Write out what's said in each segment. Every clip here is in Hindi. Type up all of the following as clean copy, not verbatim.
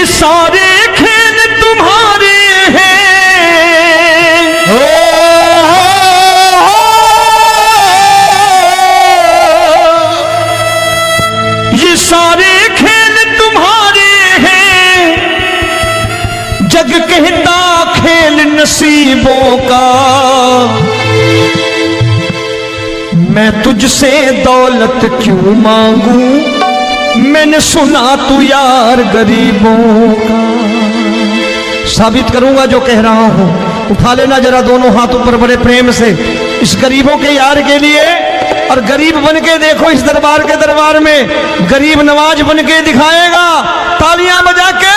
सारे खेल तुम्हारे हैं, ये सारे खेल तुम्हारे हैं। जग कहता खेल नसीबों का, मैं तुझसे दौलत क्यों मांगू, मैंने सुना तू यार गरीबों का। साबित करूंगा जो कह रहा हूं। उठा लेना जरा दोनों हाथ ऊपर बड़े प्रेम से इस गरीबों के यार के लिए, और गरीब बन के देखो इस दरबार के दरबार में गरीब नवाज बन के दिखाएगा, तालियां बजा के।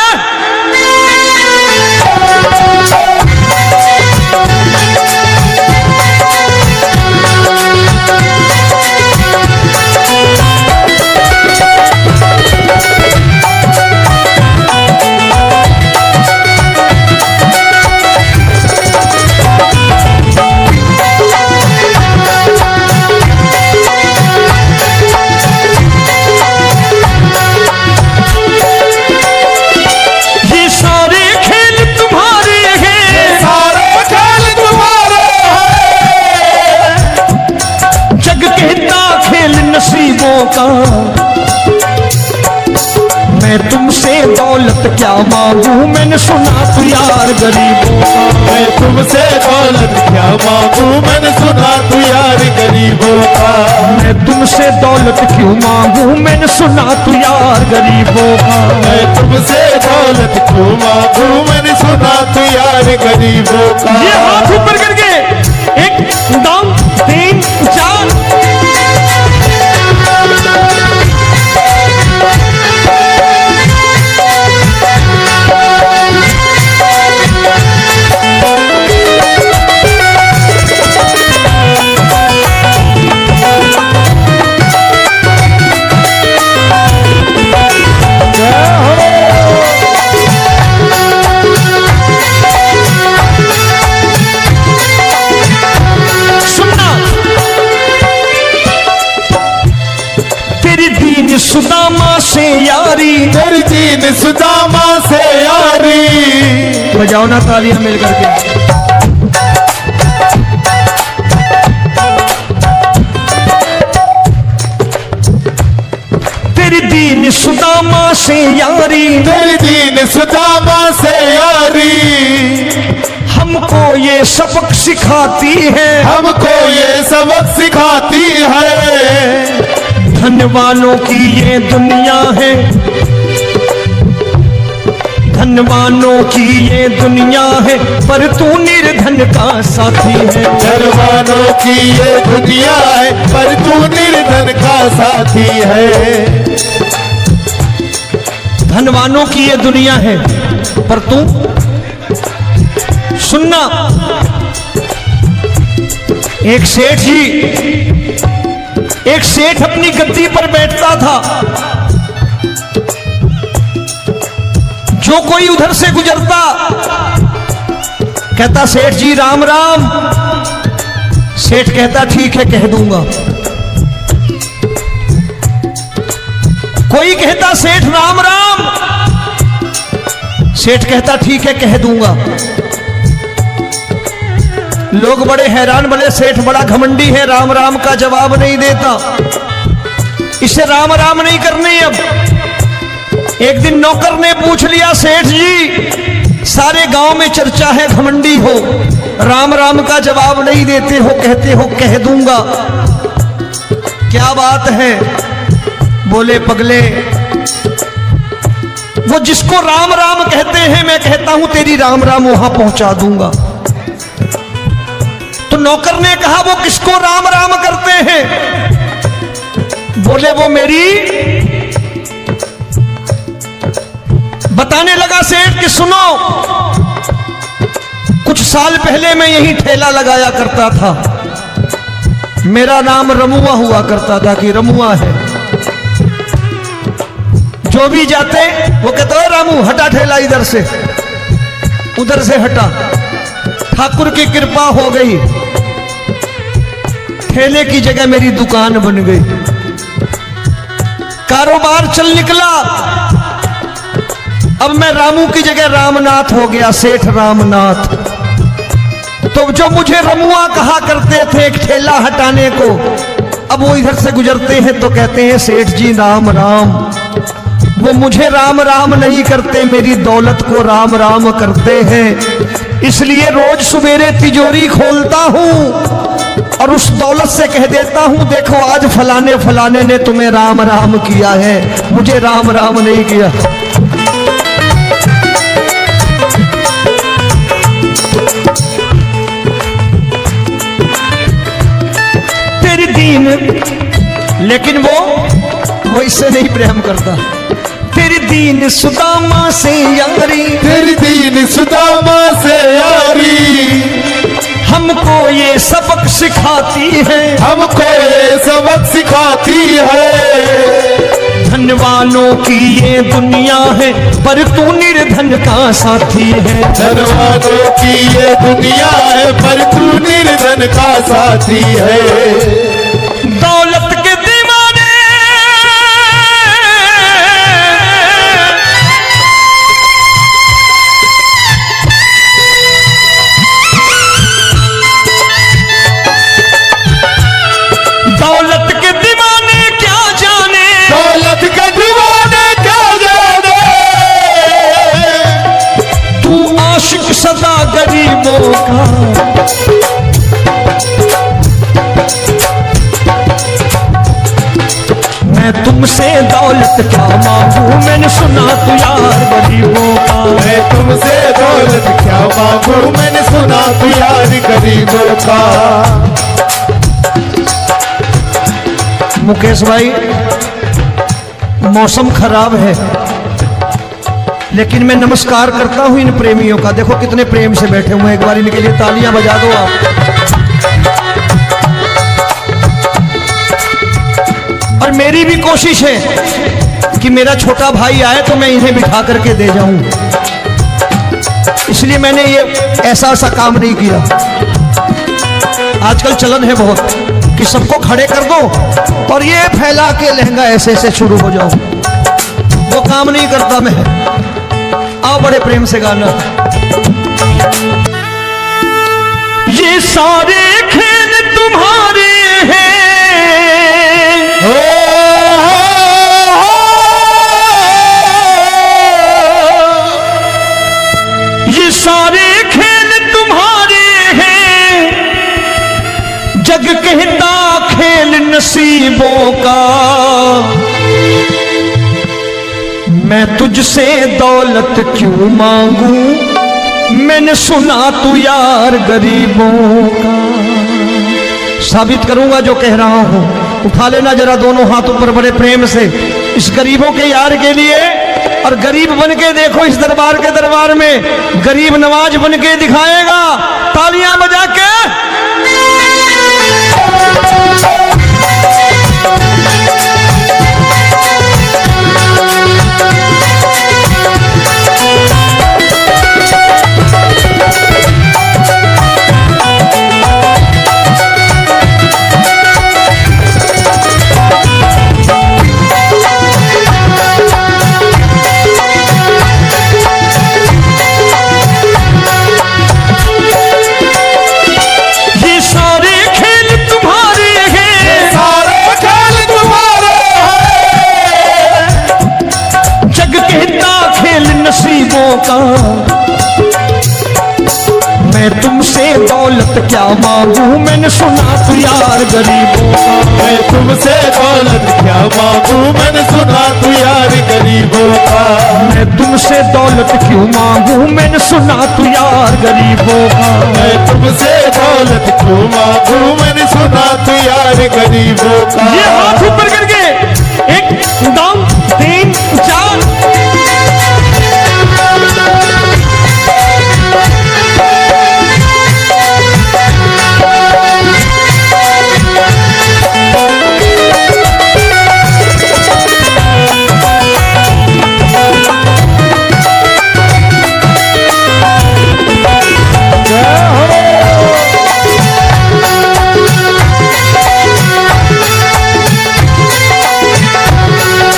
मैं तुमसे दौलत क्या मांगू, मैंने सुना तू यार गरीबों का। मैं तुमसे दौलत क्या मांगू, मैंने सुना तू यार गरीबों का। मैं तुमसे दौलत क्यों मांगू, मैंने सुना तू यार गरीबों का। मैं तुमसे दौलत क्यों मांगू, मैंने सुना तू यार गरीबों का। ये हाथ ऊपर करके 1 2 3 4 सुदामा से यारी, तेरी दीन सुदामा से यारी। बजाओ ना तालियां मिल करके। तेरी दीन सुदामा से यारी, तेरी दीन सुदामा से यारी। हमको ये सबक सिखाती है, हमको ये सबक सिखाती है। धनवानों की ये दुनिया है, धनवानों की ये दुनिया है, पर तू निर्धन का साथी है। धनवानों की ये दुनिया है, पर तू निर्धन का साथी है। धनवानों की ये दुनिया है, पर तू सुनना। एक सेठ अपनी गद्दी पर बैठता था। जो कोई उधर से गुजरता कहता सेठ जी राम राम। सेठ कहता ठीक है कह दूंगा। कोई कहता सेठ राम राम। सेठ कहता ठीक है कह दूंगा। लोग बड़े हैरान, बोले सेठ बड़ा घमंडी है, राम राम का जवाब नहीं देता, इसे राम राम नहीं करनी। अब एक दिन नौकर ने पूछ लिया सेठ जी सारे गांव में चर्चा है घमंडी हो, राम राम का जवाब नहीं देते हो, कहते हो कह दूंगा, क्या बात है? बोले पगले वो जिसको राम राम कहते हैं मैं कहता हूं तेरी राम राम वहां पहुंचा दूंगा। तो नौकर ने कहा वो किसको राम राम करते हैं? बोले वो मेरी। बताने लगा सेठ कि सुनो, कुछ साल पहले मैं यही ठेला लगाया करता था, मेरा नाम रमुआ हुआ करता था कि रमुआ है। जो भी जाते वो कहते हो रामू हटा ठेला इधर से, उधर से हटा। ठाकुर की कृपा हो गई, ठेले की जगह मेरी दुकान बन गई, कारोबार चल निकला। अब मैं रामू की जगह रामनाथ हो गया, सेठ रामनाथ। तो जो मुझे रमुआ कहा करते थे एक ठेला हटाने को, अब वो इधर से गुजरते हैं तो कहते हैं सेठ जी राम राम। वो मुझे राम राम नहीं करते, मेरी दौलत को राम राम करते हैं। इसलिए रोज सवेरे तिजोरी खोलता हूं और उस दौलत से कह देता हूं, देखो आज फलाने फलाने ने तुम्हें राम राम किया है, मुझे राम राम नहीं किया। तेरी दीन, लेकिन वो इससे नहीं प्रेम करता। तेरी दीन सुदामा से यारी, तेरी दीन सुदामा से यारी, हमको ये सबक सिखाती है, हमको ये सबक सिखाती है। धनवानों की ये दुनिया है, पर तू निर्धन का साथी है। धनवानों की ये दुनिया है, पर तू निर्धन का साथी है। दौलत के दीवाने दौलत के दीवाने क्या जाने, दौलत के दीवाने क्या जाने। तू आशिक सदा गरीबों का। मैं तुमसे दौलत क्या मांगू, मैंने सुना तू यार गरीबों का। मैं तुमसे दौलत क्या मांगू, मैंने सुना तू यार गरीबों का। मुकेश भाई, मौसम खराब है, लेकिन मैं नमस्कार करता हूं इन प्रेमियों का। देखो कितने प्रेम से बैठे हुए हैं, एक बार इनके लिए तालियां बजा दो आप। और मेरी भी कोशिश है कि मेरा छोटा भाई आए तो मैं इन्हें बिठा करके दे जाऊं, इसलिए मैंने ये ऐसा काम नहीं किया। आजकल चलन है बहुत कि सबको खड़े कर दो और ये फैला के लहंगा ऐसे ऐसे शुरू हो जाओ, वो काम नहीं करता मैं। आओ बड़े प्रेम से गाना। ये सारे खेल तुम्हारे हैं, ये सारे खेल तुम्हारे हैं, जग कहता खेल नसीबों का। मैं तुझसे दौलत क्यों मांगू, मैंने सुना तू यार गरीबों का। साबित करूंगा जो कह रहा हूं। उठा लेना जरा दोनों हाथों पर बड़े प्रेम से इस गरीबों के यार के लिए। और गरीब बन के देखो इस दरबार के दरबार में, गरीब नवाज बन के दिखाएगा, तालियां बजा के। का मैं तुमसे दौलत क्या मांगू, मैंने सुना तू यार गरीबों का। मैं तुमसे दौलत क्या मांगू, मैंने सुना तू यार गरीबों का। मैं तुमसे दौलत क्यों मांगू, मैंने सुना तू यार गरीबों का। मैं तुमसे दौलत क्यों मांगू, मैंने सुना तू यार गरीबों का। ये हाथ ऊपर करके 1 2 3 4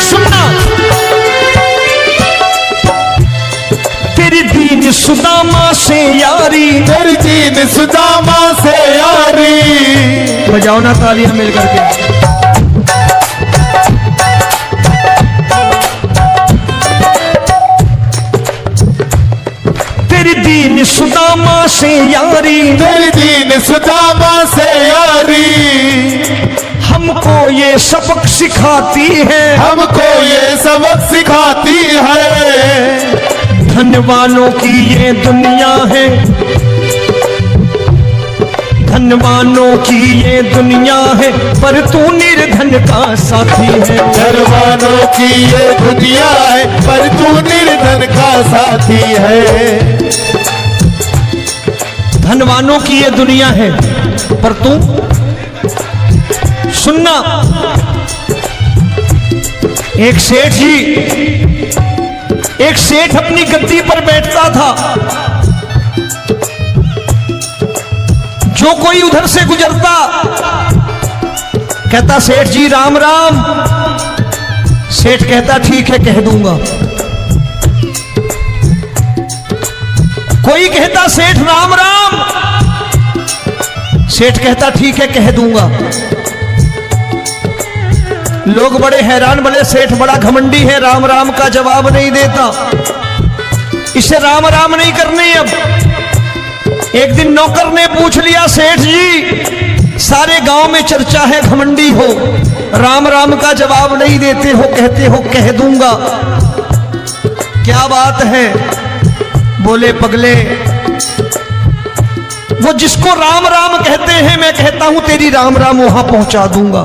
सुन से यारी, तेरी दीन सुदामा से यारी। बजाओ ना तालियां मिल करके। तेरी दीन सुदामा से यारी, तेरी दीन सुदामा से यारी। हमको ये सबक सिखाती है, हमको ये सबक सिखाती है। धनवानों की ये दुनिया है, धनवानों की ये दुनिया है, पर तू निर्धन का साथी है। धनवानों की ये दुनिया है, पर तू निर्धन का साथी है। धनवानों की ये दुनिया है, पर तू सुनना। एक सेठ जी, एक सेठ अपनी गद्दी पर बैठता था। जो कोई उधर से गुजरता कहता सेठ जी राम राम। सेठ कहता ठीक है कह दूंगा। कोई कहता सेठ राम राम, सेठ कहता ठीक है कह दूंगा। लोग बड़े हैरान, बोले सेठ बड़ा घमंडी है, राम राम का जवाब नहीं देता, इसे राम राम नहीं करनी। अब एक दिन नौकर ने पूछ लिया सेठ जी सारे गांव में चर्चा है घमंडी हो, राम राम का जवाब नहीं देते हो, कहते हो कह दूंगा, क्या बात है? बोले पगले वो जिसको राम राम कहते हैं मैं कहता हूं तेरी राम राम वहां पहुंचा दूंगा।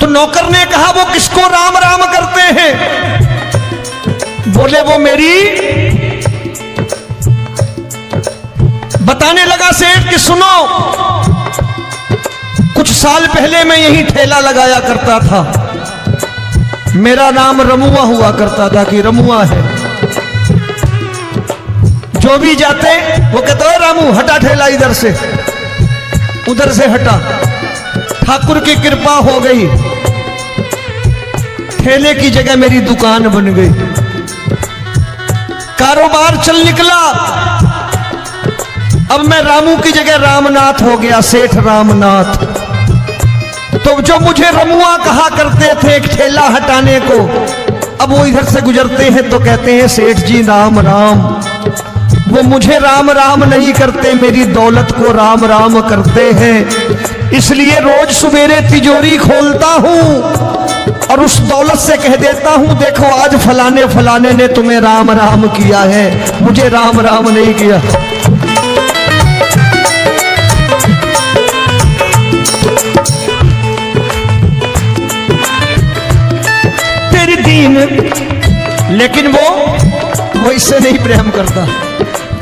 तो नौकर ने कहा वो किसको राम राम करते हैं? बोले वो मेरी, बताने लगा सेठ कि सुनो, कुछ साल पहले मैं यही ठेला लगाया करता था, मेरा नाम रमुआ हुआ करता था कि रमुआ है। जो भी जाते वो कहते हो रामू हटा ठेला इधर से, उधर से हटा। ठाकुर की कृपा हो गई, ठेले की जगह मेरी दुकान बन गई, कारोबार चल निकला। अब मैं रामू की जगह रामनाथ हो गया, सेठ रामनाथ। तो जो मुझे रमुआ कहा करते थे एक ठेला हटाने को, अब वो इधर से गुजरते हैं तो कहते हैं सेठ जी राम राम। वो मुझे राम राम नहीं करते, मेरी दौलत को राम राम करते हैं। इसलिए रोज सवेरे तिजोरी खोलता हूं और उस दौलत से कह देता हूं देखो आज फलाने फलाने ने तुम्हें राम राम किया है, मुझे राम राम नहीं किया। तेरी दीन, लेकिन वो इससे नहीं प्रेम करता।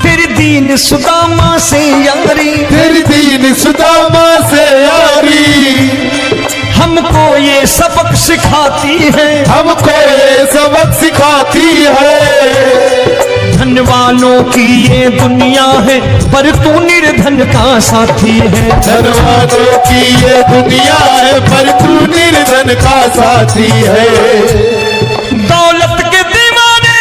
तेरी दीन सुदामा से यारी, तेरी दीन सुदामा से यारी। हमको ये सबक सिखाती है, हमको ये सबक सिखाती है। धनवानों की ये दुनिया है, पर तू निर्धन का साथी है। धनवानों की ये दुनिया है, पर तू निर्धन का साथी है। दौलत के दीवाने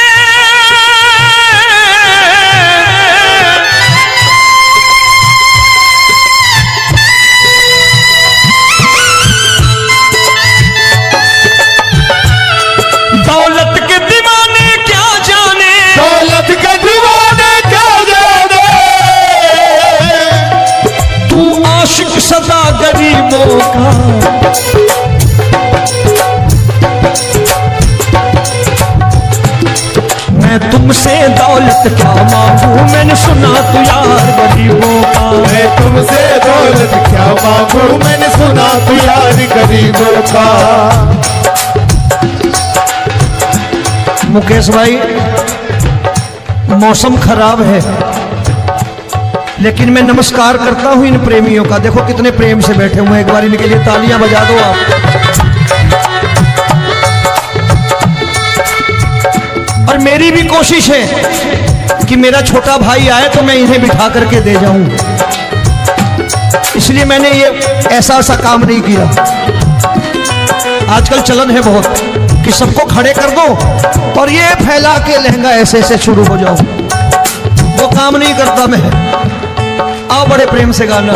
दौलत के दीवाने क्या जाने, दौलत के दीवाने क्या जाने। तू आशिक सदा गरीबों का। मैं तुमसे दौलत क्या मांगू, मैंने सुना तू यार गरीबों का। मैं तुमसे दौलत क्या मांगू, मैंने सुना तू यार गरीबों का। मुकेश भाई मौसम खराब है, लेकिन मैं नमस्कार करता हूं इन प्रेमियों का। देखो कितने प्रेम से बैठे हुए हैं, एक बार इनके लिए तालियां बजा दो आप। और मेरी भी कोशिश है कि मेरा छोटा भाई आए तो मैं इन्हें बिठा करके दे जाऊं, इसलिए मैंने ये ऐसा काम नहीं किया। आजकल चलन है बहुत कि सबको खड़े कर दो और ये फैला के लहंगा ऐसे ऐसे शुरू हो जाओ। काम नहीं करता मैं। आओ बड़े प्रेम से गाना।